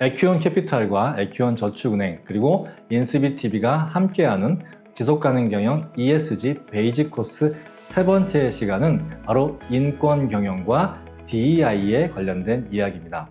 에큐온 캐피탈과 에큐온 저축은행 그리고 인스비TV가 함께하는 지속가능 경영 ESG 베이직 코스 세 번째 시간은 바로 인권 경영과 DEI에 관련된 이야기입니다.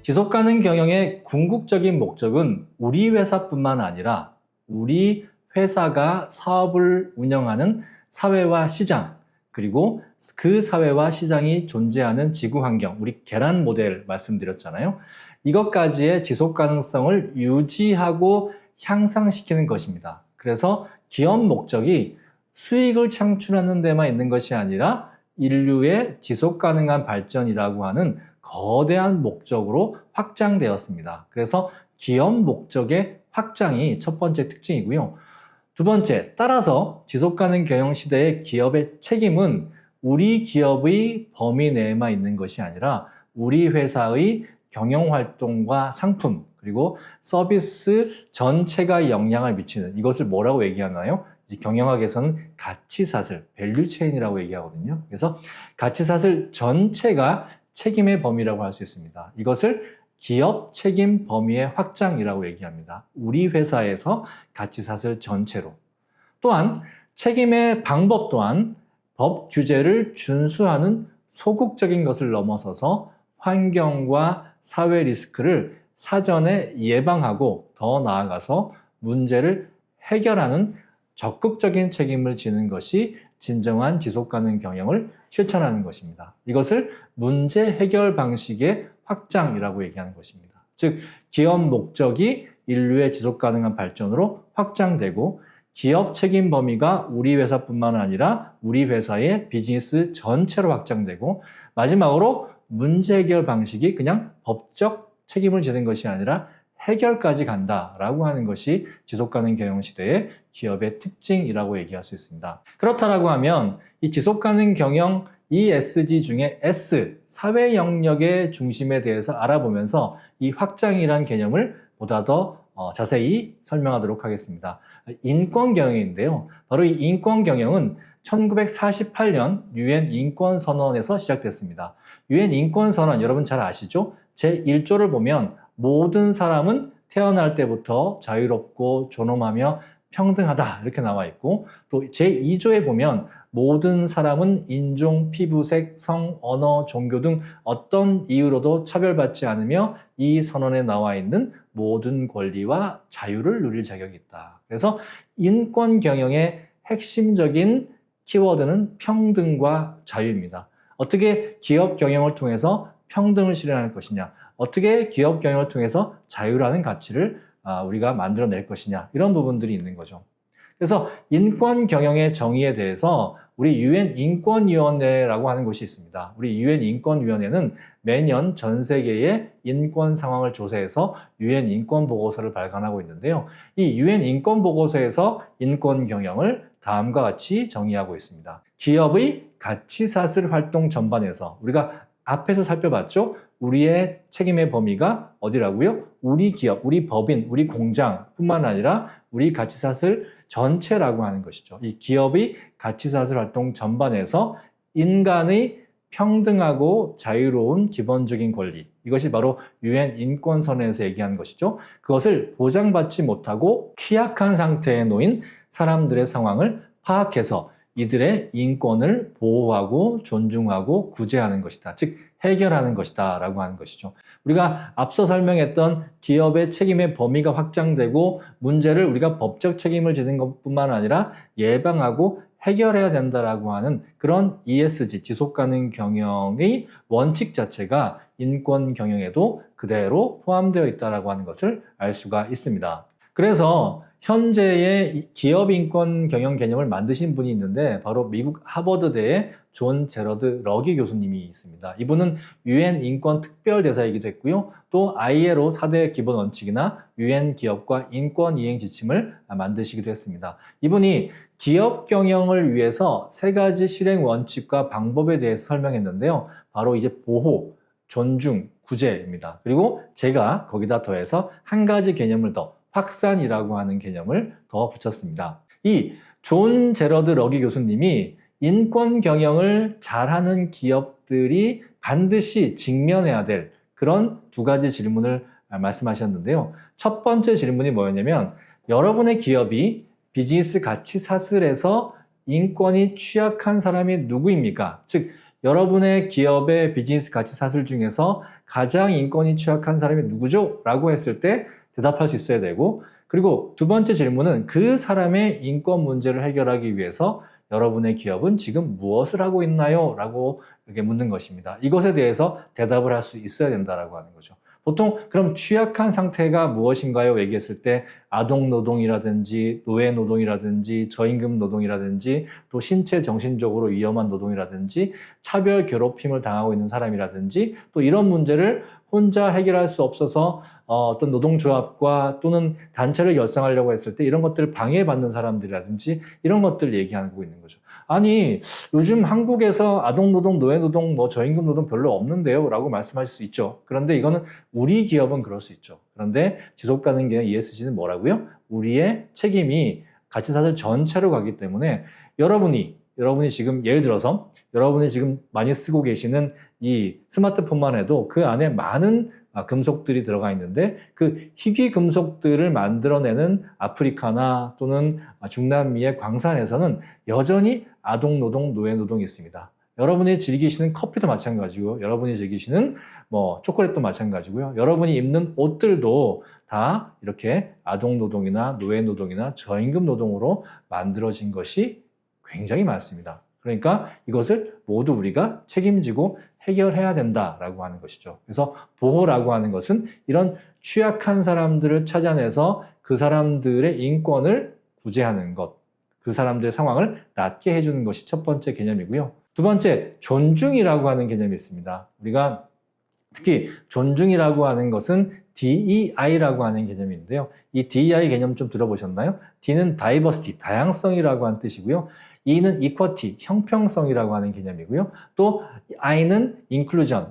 지속가능 경영의 궁극적인 목적은 우리 회사뿐만 아니라 우리 회사가 사업을 운영하는 사회와 시장, 그리고 그 사회와 시장이 존재하는 지구 환경, 우리 계란 모델 말씀드렸잖아요. 이것까지의 지속 가능성을 유지하고 향상시키는 것입니다. 그래서 기업 목적이 수익을 창출하는 데만 있는 것이 아니라 인류의 지속 가능한 발전이라고 하는 거대한 목적으로 확장되었습니다. 그래서 기업 목적의 확장이 첫 번째 특징이고요. 두 번째, 따라서 지속가능 경영 시대의 기업의 책임은 우리 기업의 범위 내에만 있는 것이 아니라 우리 회사의 경영활동과 상품 그리고 서비스 전체가 영향을 미치는, 이것을 뭐라고 얘기하나요? 경영학에서는 가치사슬, 밸류체인이라고 얘기하거든요. 그래서 가치사슬 전체가 책임의 범위라고 할 수 있습니다. 이것을 기업 책임 범위의 확장이라고 얘기합니다. 우리 회사에서 가치사슬 전체로. 또한 책임의 방법 또한 법 규제를 준수하는 소극적인 것을 넘어서서 환경과 사회 리스크를 사전에 예방하고 더 나아가서 문제를 해결하는 적극적인 책임을 지는 것이 진정한 지속가능 경영을 실천하는 것입니다. 이것을 문제 해결 방식의 확장이라고 얘기하는 것입니다. 즉, 기업 목적이 인류의 지속가능한 발전으로 확장되고 기업 책임 범위가 우리 회사뿐만 아니라 우리 회사의 비즈니스 전체로 확장되고 마지막으로 문제 해결 방식이 그냥 법적 책임을 지는 것이 아니라 해결까지 간다라고 하는 것이 지속가능 경영 시대의 기업의 특징이라고 얘기할 수 있습니다. 그렇다라고 하면 이 지속가능 경영 ESG 중에 S, 사회 영역의 중심에 대해서 알아보면서 이 확장이란 개념을 보다 더 자세히 설명하도록 하겠습니다. 인권 경영인데요. 바로 이 인권 경영은 1948년 유엔 인권 선언에서 시작됐습니다. 유엔 인권 선언 여러분 잘 아시죠? 제1조를 보면 모든 사람은 태어날 때부터 자유롭고 존엄하며 평등하다 이렇게 나와 있고, 또 제2조에 보면 모든 사람은 인종, 피부색, 성, 언어, 종교 등 어떤 이유로도 차별받지 않으며 이 선언에 나와 있는 모든 권리와 자유를 누릴 자격이 있다. 그래서 인권 경영의 핵심적인 키워드는 평등과 자유입니다. 어떻게 기업 경영을 통해서 평등을 실현할 것이냐, 어떻게 기업 경영을 통해서 자유라는 가치를 우리가 만들어낼 것이냐, 이런 부분들이 있는 거죠. 그래서 인권 경영의 정의에 대해서 우리 유엔 인권위원회라고 하는 곳이 있습니다. 우리 유엔 인권위원회는 매년 전 세계의 인권 상황을 조사해서 유엔 인권 보고서를 발간하고 있는데요. 이 유엔 인권 보고서에서 인권 경영을 다음과 같이 정의하고 있습니다. 기업의 가치사슬 활동 전반에서 우리가 앞에서 살펴봤죠? 우리의 책임의 범위가 어디라고요? 우리 기업, 우리 법인, 우리 공장뿐만 아니라 우리 가치사슬 전체라고 하는 것이죠. 이 기업의 가치사슬 활동 전반에서 인간의 평등하고 자유로운 기본적인 권리, 이것이 바로 유엔 인권선언에서 얘기하는 것이죠. 그것을 보장받지 못하고 취약한 상태에 놓인 사람들의 상황을 파악해서 이들의 인권을 보호하고 존중하고 구제하는 것이다. 즉 해결하는 것이다 라고 하는 것이죠. 우리가 앞서 설명했던 기업의 책임의 범위가 확장되고 문제를 우리가 법적 책임을 지는 것뿐만 아니라 예방하고 해결해야 된다라고 하는 그런 ESG, 지속가능 경영의 원칙 자체가 인권 경영에도 그대로 포함되어 있다라고 하는 것을 알 수가 있습니다. 그래서 현재의 기업 인권 경영 개념을 만드신 분이 있는데 바로 미국 하버드대의 존 제러드 러기 교수님이 있습니다. 이분은 유엔 인권 특별대사이기도 했고요. 또 ILO 4대 기본 원칙이나 유엔 기업과 인권 이행 지침을 만드시기도 했습니다. 이분이 기업 경영을 위해서 세 가지 실행 원칙과 방법에 대해서 설명했는데요. 바로 이제 보호, 존중, 구제입니다. 그리고 제가 거기다 더해서 한 가지 개념을 더 확산이라고 하는 개념을 더 붙였습니다. 이 존 제러드 러기 교수님이 인권 경영을 잘하는 기업들이 반드시 직면해야 될 그런 두 가지 질문을 말씀하셨는데요. 첫 번째 질문이 뭐였냐면 여러분의 기업이 비즈니스 가치 사슬에서 인권이 취약한 사람이 누구입니까? 즉 여러분의 기업의 비즈니스 가치 사슬 중에서 가장 인권이 취약한 사람이 누구죠? 라고 했을 때 대답할 수 있어야 되고, 그리고 두 번째 질문은 그 사람의 인권 문제를 해결하기 위해서 여러분의 기업은 지금 무엇을 하고 있나요? 라고 이렇게 묻는 것입니다. 이것에 대해서 대답을 할 수 있어야 된다라고 하는 거죠. 보통 그럼 취약한 상태가 무엇인가요? 얘기했을 때 아동 노동이라든지 노예 노동이라든지 저임금 노동이라든지 또 신체 정신적으로 위험한 노동이라든지 차별 괴롭힘을 당하고 있는 사람이라든지 또 이런 문제를 혼자 해결할 수 없어서 어떤 노동조합과 또는 단체를 결성하려고 했을 때 이런 것들을 방해받는 사람들이라든지 이런 것들을 얘기하고 있는 거죠. 아니 요즘 한국에서 아동노동, 노예노동, 뭐 저임금 노동 별로 없는데요 라고 말씀하실 수 있죠. 그런데 이거는 우리 기업은 그럴 수 있죠. 그런데 지속가능기업 ESG는 뭐라고요? 우리의 책임이 가치사슬 전체로 가기 때문에 여러분이 지금 예를 들어서 여러분이 지금 많이 쓰고 계시는 이 스마트폰만 해도 그 안에 많은 금속들이 들어가 있는데 그 희귀 금속들을 만들어내는 아프리카나 또는 중남미의 광산에서는 여전히 아동노동, 노예노동이 있습니다. 여러분이 즐기시는 커피도 마찬가지고 여러분이 즐기시는 뭐 초콜릿도 마찬가지고요. 여러분이 입는 옷들도 다 이렇게 아동노동이나 노예노동이나 저임금 노동으로 만들어진 것이 굉장히 많습니다. 그러니까 이것을 모두 우리가 책임지고 해결해야 된다라고 하는 것이죠. 그래서 보호라고 하는 것은 이런 취약한 사람들을 찾아내서 그 사람들의 인권을 구제하는 것, 그 사람들의 상황을 낫게 해주는 것이 첫 번째 개념이고요. 두 번째, 존중이라고 하는 개념이 있습니다. 우리가 특히 존중이라고 하는 것은 DEI라고 하는 개념인데요. 이 DEI 개념 좀 들어보셨나요? D는 diversity, 다양성이라고 하는 뜻이고요. E는 equity, 형평성이라고 하는 개념이고요. 또 I는 inclusion,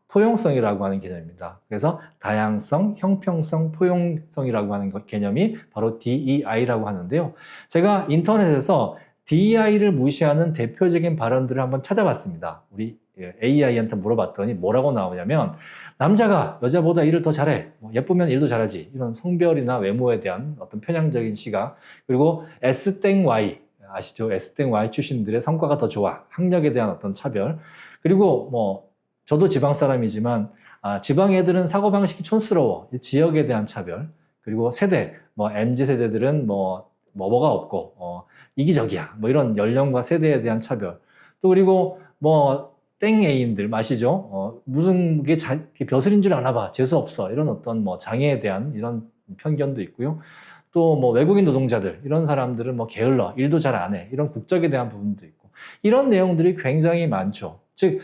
포용성이라고 하는 개념입니다. 그래서 다양성, 형평성, 포용성이라고 하는 개념이 바로 DEI라고 하는데요. 제가 인터넷에서 DEI를 무시하는 대표적인 발언들을 한번 찾아봤습니다. 우리 AI한테 물어봤더니 뭐라고 나오냐면 남자가 여자보다 일을 더 잘해, 예쁘면 일도 잘하지, 이런 성별이나 외모에 대한 어떤 편향적인 시각, 그리고 S-Y 아시죠? S-Y 출신들의 성과가 더 좋아, 학력에 대한 어떤 차별, 그리고 뭐 저도 지방 사람이지만 지방 애들은 사고방식이 촌스러워, 지역에 대한 차별, 그리고 세대, 뭐 MZ세대들은 뭐가 없고 이기적이야, 뭐 이런 연령과 세대에 대한 차별, 또 그리고 뭐 땡애인들 아시죠? 무슨 게 벼슬인 줄 아나 봐, 재수 없어, 이런 어떤 뭐 장애에 대한 이런 편견도 있고요. 또 뭐 외국인 노동자들, 이런 사람들은 뭐 게을러, 일도 잘 안 해, 이런 국적에 대한 부분도 있고, 이런 내용들이 굉장히 많죠. 즉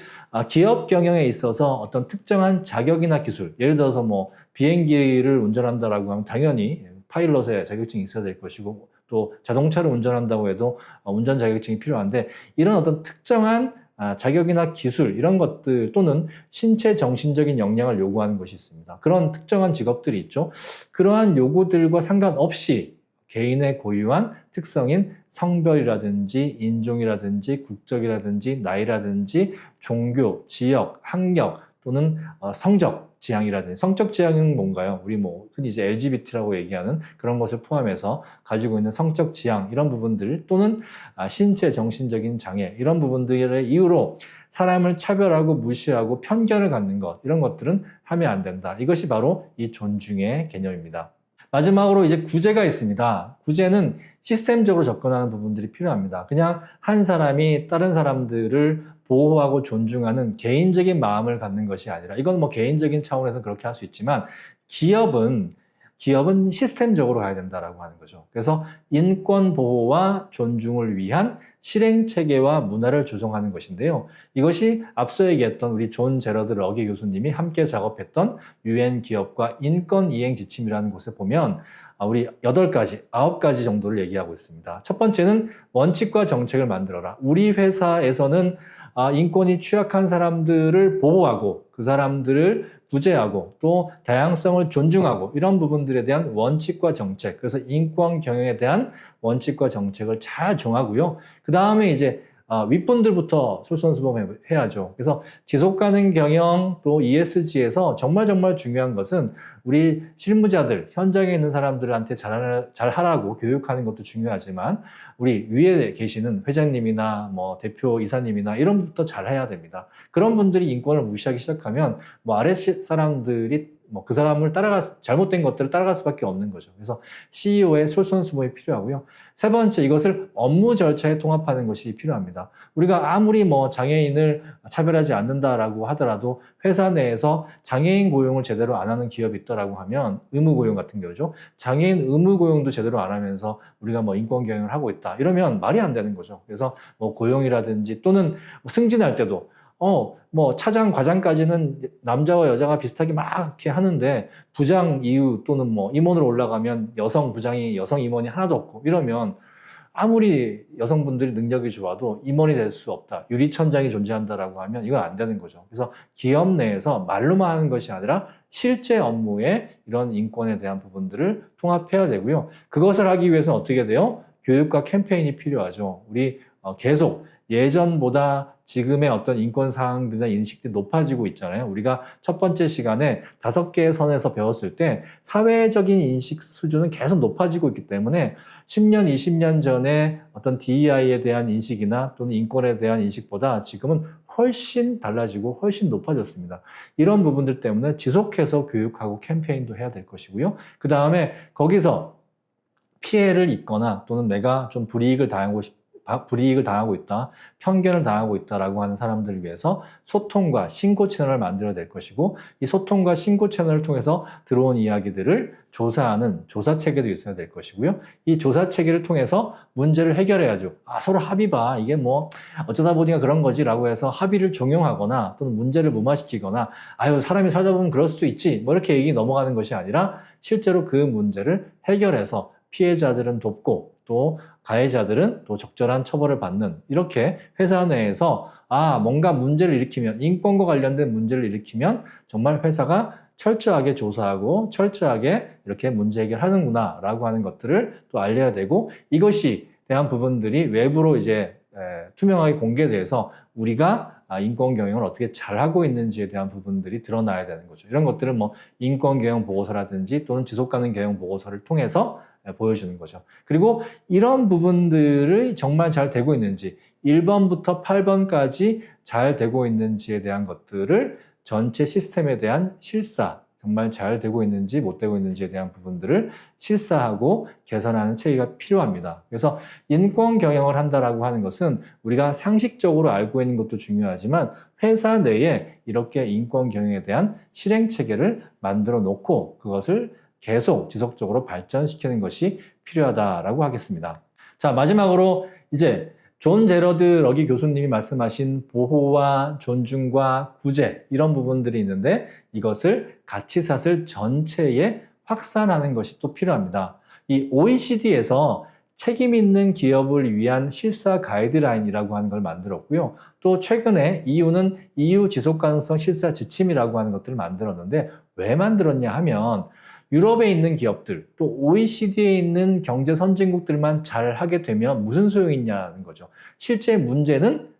기업 경영에 있어서 어떤 특정한 자격이나 기술, 예를 들어서 뭐 비행기를 운전한다라고 하면 당연히 파일럿의 자격증이 있어야 될 것이고, 또 자동차를 운전한다고 해도 운전 자격증이 필요한데, 이런 어떤 특정한 자격이나 기술, 이런 것들 또는 신체 정신적인 역량을 요구하는 것이 있습니다. 그런 특정한 직업들이 있죠. 그러한 요구들과 상관없이 개인의 고유한 특성인 성별이라든지 인종이라든지 국적이라든지 나이라든지 종교, 지역, 학력 또는 성적 지향이라든지, 성적 지향은 뭔가요? 우리 뭐 흔히 이제 LGBT라고 얘기하는 그런 것을 포함해서 가지고 있는 성적 지향, 이런 부분들, 또는 신체 정신적인 장애, 이런 부분들의 이유로 사람을 차별하고 무시하고 편견을 갖는 것, 이런 것들은 하면 안 된다. 이것이 바로 이 존중의 개념입니다. 마지막으로 이제 구제가 있습니다. 구제는 시스템적으로 접근하는 부분들이 필요합니다. 그냥 한 사람이 다른 사람들을 보호하고 존중하는 개인적인 마음을 갖는 것이 아니라, 이건 뭐 개인적인 차원에서 그렇게 할 수 있지만 기업은 시스템적으로 가야 된다라고 하는 거죠. 그래서 인권 보호와 존중을 위한 실행 체계와 문화를 조성하는 것인데요. 이것이 앞서 얘기했던 우리 존 제러드 러기 교수님이 함께 작업했던 UN 기업과 인권 이행 지침이라는 곳에 보면 우리 8가지, 9가지 정도를 얘기하고 있습니다. 첫 번째는 원칙과 정책을 만들어라. 우리 회사에서는 인권이 취약한 사람들을 보호하고 그 사람들을 구제하고 또 다양성을 존중하고, 이런 부분들에 대한 원칙과 정책, 그래서 인권 경영에 대한 원칙과 정책을 잘 정하고요. 그 다음에 이제 윗분들부터 솔선수범해야죠. 그래서 지속가능 경영 또 ESG에서 정말 중요한 것은 우리 실무자들, 현장에 있는 사람들한테 잘하라고 교육하는 것도 중요하지만 우리 위에 계시는 회장님이나 뭐 대표 이사님이나 이런 분부터 잘해야 됩니다. 그런 분들이 인권을 무시하기 시작하면 뭐 아래 사람들이 뭐 그 사람을 잘못된 것들을 따라갈 수밖에 없는 거죠. 그래서 CEO의 솔선수범이 필요하고요. 세 번째, 이것을 업무 절차에 통합하는 것이 필요합니다. 우리가 아무리 뭐 장애인을 차별하지 않는다라고 하더라도 회사 내에서 장애인 고용을 제대로 안 하는 기업이 있다라고 하면 의무 고용 같은 경우죠. 장애인 의무 고용도 제대로 안 하면서 우리가 뭐 인권 경영을 하고 있다. 이러면 말이 안 되는 거죠. 그래서 뭐 고용이라든지 또는 승진할 때도 뭐 차장, 과장까지는 남자와 여자가 비슷하게 막 이렇게 하는데 부장 이후 또는 뭐 임원으로 올라가면 여성 부장이 여성 임원이 하나도 없고 이러면 아무리 여성분들이 능력이 좋아도 임원이 될 수 없다. 유리천장이 존재한다라고 하면 이건 안 되는 거죠. 그래서 기업 내에서 말로만 하는 것이 아니라 실제 업무에 이런 인권에 대한 부분들을 통합해야 되고요. 그것을 하기 위해서는 어떻게 돼요? 교육과 캠페인이 필요하죠. 우리 계속 예전보다 지금의 어떤 인권 사항들이나 인식들이 높아지고 있잖아요. 우리가 첫 번째 시간에 5개의 선에서 배웠을 때 사회적인 인식 수준은 계속 높아지고 있기 때문에 10년, 20년 전에 어떤 DEI에 대한 인식이나 또는 인권에 대한 인식보다 지금은 훨씬 달라지고 훨씬 높아졌습니다. 이런 부분들 때문에 지속해서 교육하고 캠페인도 해야 될 것이고요. 그 다음에 거기서 피해를 입거나 또는 내가 좀 불이익을 당하고 있다, 편견을 당하고 있다라고 하는 사람들을 위해서 소통과 신고 채널을 만들어야 될 것이고 이 소통과 신고 채널을 통해서 들어온 이야기들을 조사하는 조사 체계도 있어야 될 것이고요. 이 조사 체계를 통해서 문제를 해결해야죠. 서로 합의 봐. 이게 뭐 어쩌다 보니까 그런 거지라고 해서 합의를 종용하거나 또는 문제를 무마시키거나 사람이 살다 보면 그럴 수도 있지. 뭐 이렇게 얘기 넘어가는 것이 아니라 실제로 그 문제를 해결해서 피해자들은 돕고 또 가해자들은 또 적절한 처벌을 받는 이렇게 회사 내에서 뭔가 문제를 일으키면 인권과 관련된 문제를 일으키면 정말 회사가 철저하게 조사하고 철저하게 이렇게 문제 해결하는구나 라고 하는 것들을 또 알려야 되고 이것이 대한 부분들이 외부로 이제 투명하게 공개돼서 우리가 인권 경영을 어떻게 잘하고 있는지에 대한 부분들이 드러나야 되는 거죠. 이런 것들은 뭐 인권 경영 보고서라든지 또는 지속 가능 경영 보고서를 통해서 보여주는 거죠. 그리고 이런 부분들이 정말 잘 되고 있는지 1번부터 8번까지 잘 되고 있는지에 대한 것들을 전체 시스템에 대한 실사, 정말 잘 되고 있는지 못 되고 있는지에 대한 부분들을 실사하고 개선하는 체계가 필요합니다. 그래서 인권 경영을 한다라고 하는 것은 우리가 상식적으로 알고 있는 것도 중요하지만 회사 내에 이렇게 인권 경영에 대한 실행 체계를 만들어 놓고 그것을 계속 지속적으로 발전시키는 것이 필요하다라고 하겠습니다. 자, 마지막으로 이제 존 제러드 러기 교수님이 말씀하신 보호와 존중과 구제 이런 부분들이 있는데 이것을 가치사슬 전체에 확산하는 것이 또 필요합니다. 이 OECD에서 책임 있는 기업을 위한 실사 가이드라인이라고 하는 걸 만들었고요. 또 최근에 EU는 EU 지속가능성 실사 지침이라고 하는 것들을 만들었는데 왜 만들었냐 하면 유럽에 있는 기업들, 또 OECD에 있는 경제 선진국들만 잘 하게 되면 무슨 소용이 있냐는 거죠. 실제 문제는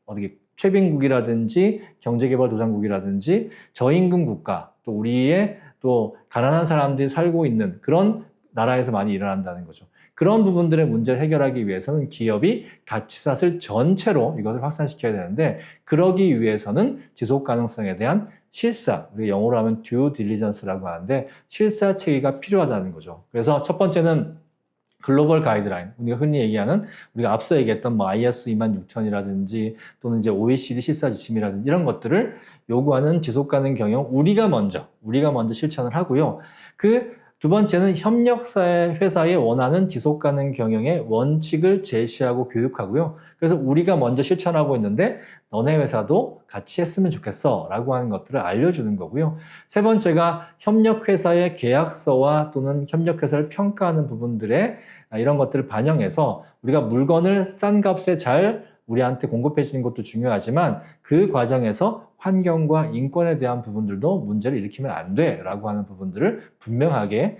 어떻게 최빈국이라든지 경제개발도상국이라든지 저임금 국가, 또 우리의 또 가난한 사람들이 살고 있는 그런 나라에서 많이 일어난다는 거죠. 그런 부분들의 문제를 해결하기 위해서는 기업이 가치사슬 전체로 이것을 확산시켜야 되는데 그러기 위해서는 지속 가능성에 대한 실사, 우리 영어로 하면 due diligence라고 하는데 실사 체계가 필요하다는 거죠. 그래서 첫 번째는 글로벌 가이드라인, 우리가 흔히 얘기하는 우리가 앞서 얘기했던 뭐 IS 26000이라든지 또는 이제 OECD 실사 지침이라든지 이런 것들을 요구하는 지속 가능 경영 우리가 먼저 실천을 하고요. 두 번째는 협력사회 회사에 원하는 지속가능 경영의 원칙을 제시하고 교육하고요. 그래서 우리가 먼저 실천하고 있는데 너네 회사도 같이 했으면 좋겠어 라고 하는 것들을 알려주는 거고요. 세 번째가 협력회사의 계약서와 또는 협력회사를 평가하는 부분들에 이런 것들을 반영해서 우리가 물건을 싼 값에 잘 우리한테 공급해 주는 것도 중요하지만 그 과정에서 환경과 인권에 대한 부분들도 문제를 일으키면 안 돼라고 하는 부분들을 분명하게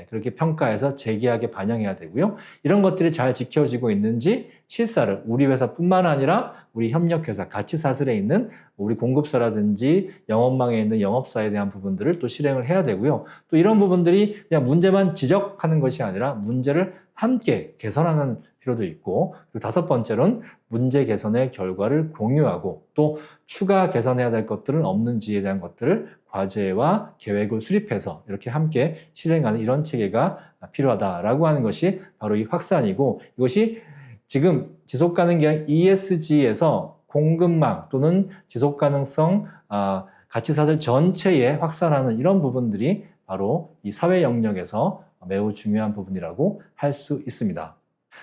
그렇게 평가해서 제기하게 반영해야 되고요. 이런 것들이 잘 지켜지고 있는지 실사를 우리 회사뿐만 아니라 우리 협력회사, 같이 사슬에 있는 우리 공급사라든지 영업망에 있는 영업사에 대한 부분들을 또 실행을 해야 되고요. 또 이런 부분들이 그냥 문제만 지적하는 것이 아니라 문제를 함께 개선하는 필요도 있고, 그리고 다섯 번째로는 문제 개선의 결과를 공유하고 또 추가 개선해야 될 것들은 없는지에 대한 것들을 과제와 계획을 수립해서 이렇게 함께 실행하는 이런 체계가 필요하다라고 하는 것이 바로 이 확산이고, 이것이 지금 지속가능기업 ESG에서 공급망 또는 지속가능성 가치사슬 전체에 확산하는 이런 부분들이 바로 이 사회 영역에서 매우 중요한 부분이라고 할 수 있습니다.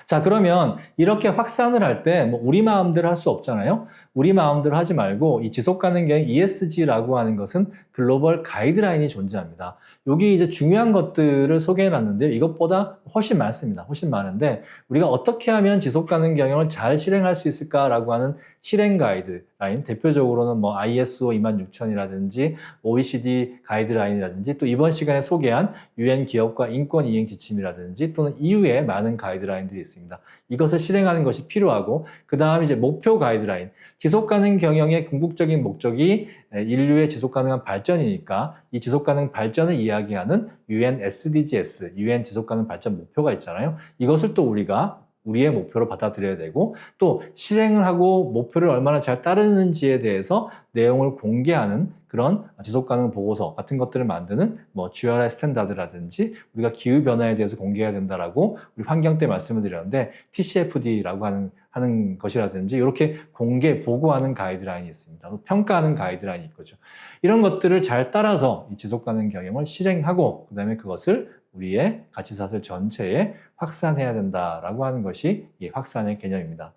자, 그러면 이렇게 확산을 할 때 뭐 우리 마음대로 할 수 없잖아요. 우리 마음대로 하지 말고 이 지속가능경 ESG라고 하는 것은 글로벌 가이드라인이 존재합니다. 여기 이제 중요한 것들을 소개해 놨는데요. 이것보다 훨씬 많습니다. 훨씬 많은데 우리가 어떻게 하면 지속가능 경영을 잘 실행할 수 있을까라고 하는 실행 가이드라인, 대표적으로는 뭐 ISO 26000이라든지 OECD 가이드라인이라든지 또 이번 시간에 소개한 UN 기업과 인권 이행 지침이라든지 또는 EU의 많은 가이드라인들이 있습니다. 이것을 실행하는 것이 필요하고, 그 다음 이제 목표 가이드라인, 지속가능 경영의 궁극적인 목적이 인류의 지속가능한 발전이니까 이 지속가능 발전을 이야기하는 UN SDGs, UN 지속가능 발전 목표가 있잖아요. 이것을 또 우리가 우리의 목표로 받아들여야 되고, 또 실행을 하고 목표를 얼마나 잘 따르는지에 대해서 내용을 공개하는 그런 지속가능 보고서 같은 것들을 만드는 뭐 GRI 스탠다드라든지 우리가 기후변화에 대해서 공개해야 된다라고 우리 환경 때 말씀을 드렸는데 TCFD라고 하는 것이라든지 이렇게 공개, 보고하는 가이드라인이 있습니다. 또 평가하는 가이드라인이 있거죠. 이런 것들을 잘 따라서 이 지속가능 경영을 실행하고 그 다음에 그것을 우리의 가치사슬 전체에 확산해야 된다라고 하는 것이 이 확산의 개념입니다.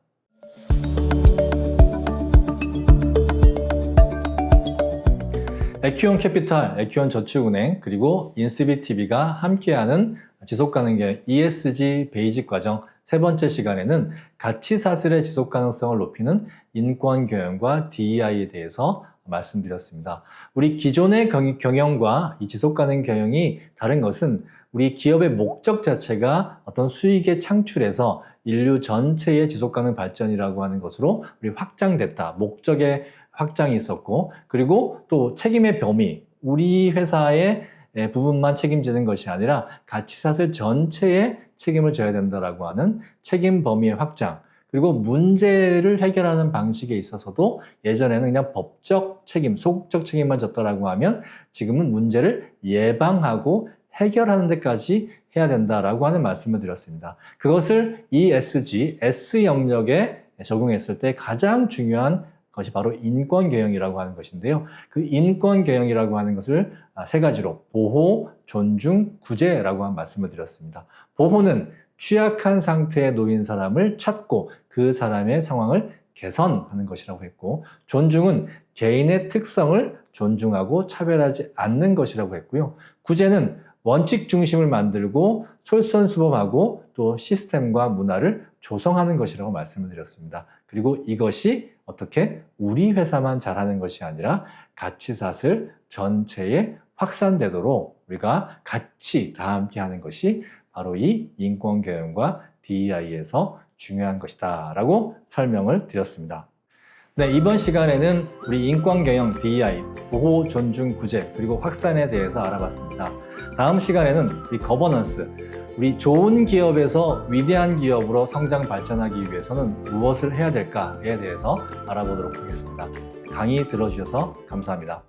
에큐온 캐피탈, 에큐온 저축은행, 그리고 인스비TV가 함께하는 지속가능경 ESG 베이직 과정 세 번째 시간에는 가치사슬의 지속가능성을 높이는 인권경영과 DEI에 대해서 말씀드렸습니다. 우리 기존의 경영과 이 지속가능 경영이 다른 것은 우리 기업의 목적 자체가 어떤 수익의 창출에서 인류 전체의 지속가능 발전이라고 하는 것으로 우리 확장됐다. 목적의 확장이 있었고, 그리고 또 책임의 범위, 우리 회사의 부분만 책임지는 것이 아니라 가치사슬 전체에 책임을 져야 된다라고 하는 책임 범위의 확장, 그리고 문제를 해결하는 방식에 있어서도 예전에는 그냥 법적 책임, 소극적 책임만 졌다라고 하면 지금은 문제를 예방하고 해결하는 데까지 해야 된다라고 하는 말씀을 드렸습니다. 그것을 ESG, S 영역에 적용했을 때 가장 중요한 것이 바로 인권경영이라고 하는 것인데요. 그 인권경영이라고 하는 것을 세 가지로 보호, 존중, 구제라고 한 말씀을 드렸습니다. 보호는 취약한 상태에 놓인 사람을 찾고 그 사람의 상황을 개선하는 것이라고 했고, 존중은 개인의 특성을 존중하고 차별하지 않는 것이라고 했고요. 구제는 원칙 중심을 만들고 솔선수범하고 또 시스템과 문화를 조성하는 것이라고 말씀을 드렸습니다. 그리고 이것이 어떻게 우리 회사만 잘하는 것이 아니라 가치사슬 전체에 확산되도록 우리가 같이 다 함께 하는 것이 바로 이 인권경영과 DEI에서 중요한 것이다 라고 설명을 드렸습니다. 네, 이번 시간에는 우리 인권경영 DEI, 보호, 존중, 구제, 그리고 확산에 대해서 알아봤습니다. 다음 시간에는 우리 거버넌스, 우리 좋은 기업에서 위대한 기업으로 성장 발전하기 위해서는 무엇을 해야 될까에 대해서 알아보도록 하겠습니다. 강의 들어주셔서 감사합니다.